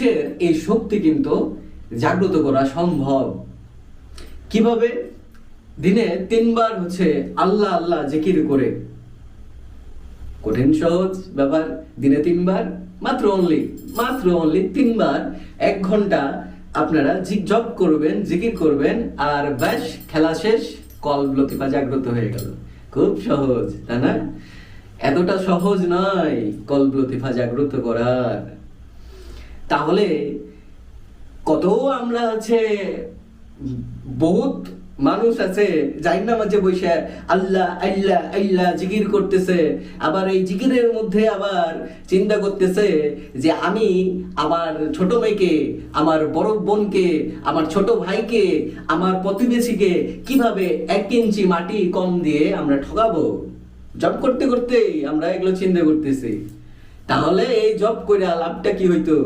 মানুষের এই শক্তি কিন্তু জাগ্রত করা সম্ভব। কিভাবে? দিনে 3 বার আল্লাহ আল্লাহ জিকির করে। কঠিন সহজ ব্যাপার, দিনে 3 বার, মাত্র অনলি 3 বার 1 ঘন্টা আপনারা জপ করবেন, জিকির করবেন, আর ব্যাস, খেলা শেষ, কল্প লতিফা জাগ্রত হয়ে গেল। খুব সহজ, তাই না? এতটা সহজ নয় কল্প লতিফা জাগ্রত করার। তাহলে কত আমরা বহুত মানুষ আছে যাই না মাঝে বসে আল্লাহ আল্লাহ আল্লাহ জিকির করতেছে, আবার এই জিকিরের মধ্যে আবার চিন্তা করতেছে যে আমি আমার ছোট মেয়েকে, আমার বড় বোনকে, আমার ছোট ভাইকে, আমার প্রতিবেশীকে কিভাবে 1 ইঞ্চি মাটি কম দিয়ে আমরা ঠকাবো। জব করতে করতেই আমরা এগুলো চিন্তা করতেছি। তাহলে এই জব করে লাভটা কি হইতো?